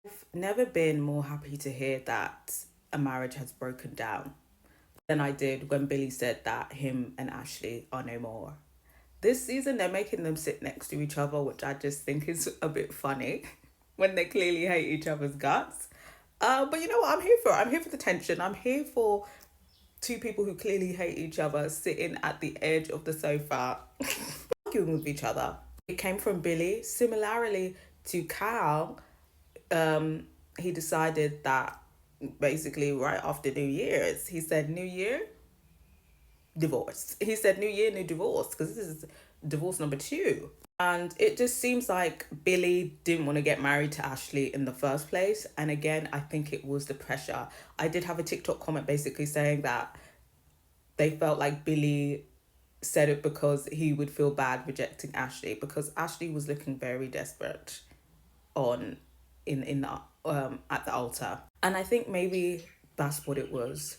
I've never been more happy to hear that a marriage has broken down than I did when Billy said that him and Ashleigh are no more. This season, they're making them sit next to each other, which I just think is a bit funny when they clearly hate each other's guts. But you know what? I'm here for. I'm here for the tension. I'm here for two people who clearly hate each other sitting at the edge of the sofa arguing with each other. It came from Billy. Similarly to Cal, um, he decided that basically right after New Year's, he said, New Year, divorce. He said, New Year, new divorce, because this is divorce number two. And it just seems like Billy didn't want to get married to Ashleigh in the first place. And again, I think it was the pressure. I did have a TikTok comment basically saying that they felt like Billy said it because he would feel bad rejecting Ashleigh, because Ashleigh was looking very desperate on in the at the altar. And I think maybe that's what it was.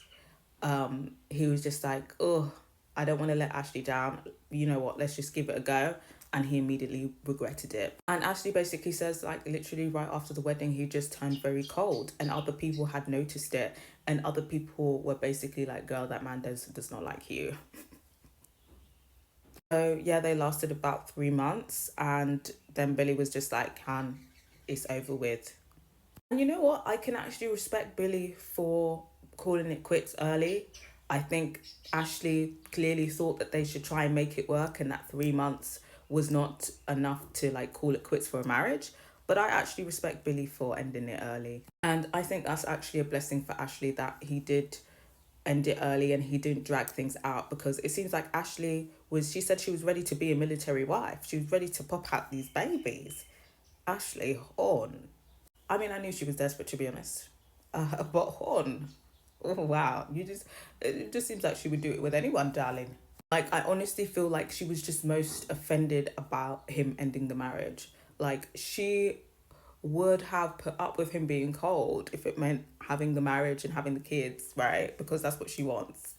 He was just like, oh, I don't want to let Ashleigh down. You know what? Let's just give it a go. And he immediately regretted it. And Ashleigh basically says, like, literally right after the wedding, he just turned very cold. And other people had noticed it. And other people were basically like, girl, that man does not like you. So, yeah, they lasted about 3 months. And then Billy was just like, Han, it's over with. And you know what? I can actually respect Billy for calling it quits early. I think Ashleigh clearly thought that they should try and make it work, and that 3 months was not enough to like call it quits for a marriage. But I actually respect Billy for ending it early. And I think that's actually a blessing for Ashleigh that he did end it early and he didn't drag things out, because it seems like Ashleigh was, she said she was ready to be a military wife. She was ready to pop out these babies. Ashleigh Horn. I mean, I knew she was desperate, to be honest. But Horn, oh wow, it just seems like she would do it with anyone, darling. Like, I honestly feel like she was just most offended about him ending the marriage. Like, she would have put up with him being cold if it meant having the marriage and having the kids, right? Because that's what she wants.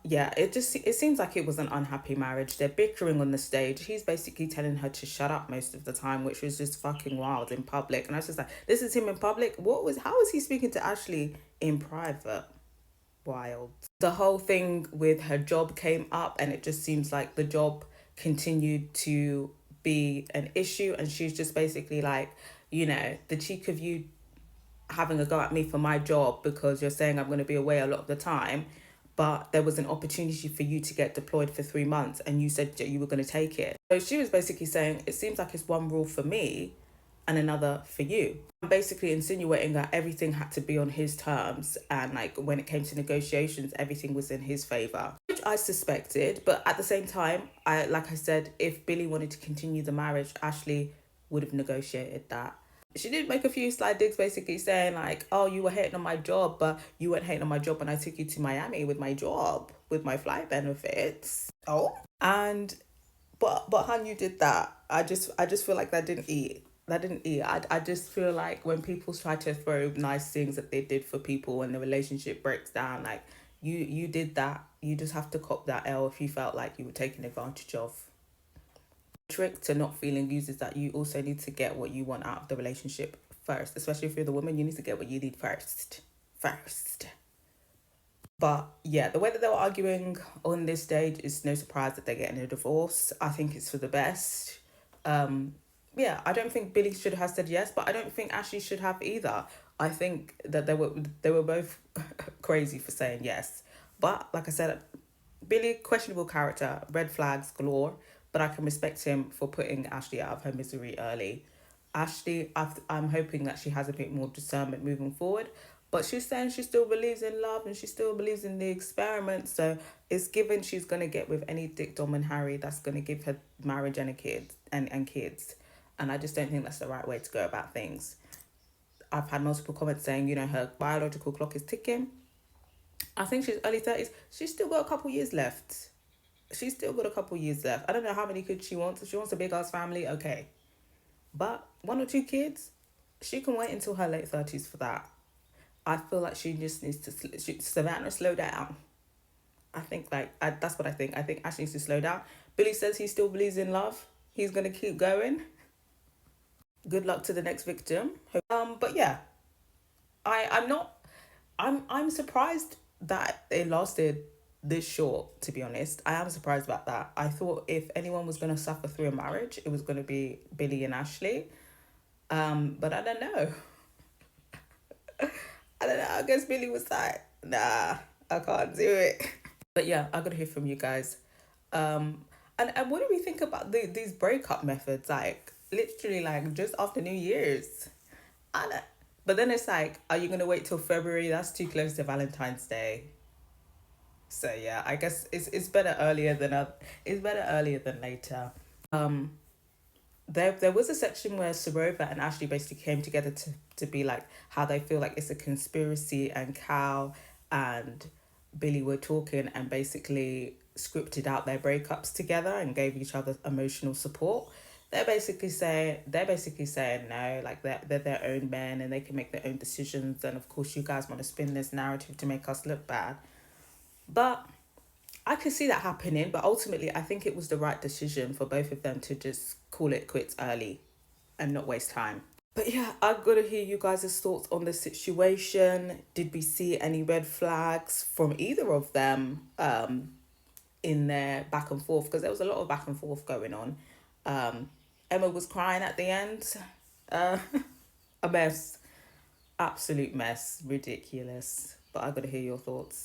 Yeah, it seems like it was an unhappy marriage. They're bickering on the stage. He's basically telling her to shut up most of the time, which was just fucking wild in public. And I was just like, this is him in public. How was he speaking to Ashleigh in private? Wild. The whole thing with her job came up, and it just seems like the job continued to be an issue. And she's just basically like, the cheek of you having a go at me for my job because you're saying I'm going to be away a lot of the time, but there was an opportunity for you to get deployed for 3 months and you said that you were going to take it. So she was basically saying, it seems like it's one rule for me and another for you. I'm basically insinuating that everything had to be on his terms, and like when it came to negotiations, everything was in his favor, which I suspected. But at the same time, like I said, if Billy wanted to continue the marriage, Ashleigh would have negotiated that. She did make a few sly digs basically saying like, oh, you were hating on my job, but you weren't hating on my job when I took you to Miami with my job, with my flight benefits. Oh. And but hun, you did that. I just feel like that didn't eat. That didn't eat. I just feel like when people try to throw nice things that they did for people and the relationship breaks down, like you did that. You just have to cop that L if you felt like you were taken advantage of. Trick to not feeling used is that you also need to get what you want out of the relationship first. Especially if you're the woman, you need to get what you need first. But yeah, the way that they were arguing on this stage is no surprise that they're getting a divorce. I think it's for the best. Yeah, I don't think Billy should have said yes, but I don't think Ashleigh should have either. I think that they were both crazy for saying yes. But like I said, Billy, questionable character, red flags galore, but I can respect him for putting Ashleigh out of her misery early. Ashleigh, I'm hoping that she has a bit more discernment moving forward, but she's saying she still believes in love and she still believes in the experiment. So it's given she's gonna get with any Dick, Dom, and Harry that's gonna give her marriage and a kid and kids. And I just don't think that's the right way to go about things. I've had multiple comments saying, her biological clock is ticking. I think she's early 30s. She's still got a couple years left. She's still got a couple years left. I don't know how many kids she wants. If she wants a big ass family, okay. But 1 or 2 kids, she can wait until her late 30s for that. I feel like she just needs to, Savannah, slow down. That's what I think. I think Ashleigh needs to slow down. Billy says he still believes in love. He's going to keep going. Good luck to the next victim. But yeah, I'm not. I'm surprised that it lasted this short. To be honest, I am surprised about that. I thought if anyone was gonna suffer through a marriage, it was gonna be Billy and Ashleigh. But I don't know. I don't know. I guess Billy was like, nah, I can't do it. But yeah, I gotta hear from you guys. Um, and what do we think about these breakup methods? Like literally, like just after New Year's. I don't, but then it's like, are you gonna wait till February? That's too close to Valentine's Day. So yeah, I guess it's better earlier than it's better earlier than later. Um, there was a section where Sorova and Ashley basically came together to be like how they feel like it's a conspiracy, and Cal and Billy were talking and basically scripted out their breakups together and gave each other emotional support. They're basically saying no, like they're their own men and they can make their own decisions, and of course you guys want to spin this narrative to make us look bad. But I could see that happening, but ultimately, I think it was the right decision for both of them to just call it quits early and not waste time. But yeah, I've got to hear you guys' thoughts on the situation. Did we see any red flags from either of them in their back and forth? Because there was a lot of back and forth going on. Emma was crying at the end. Uh, a mess. Absolute mess. Ridiculous. But I've got to hear your thoughts.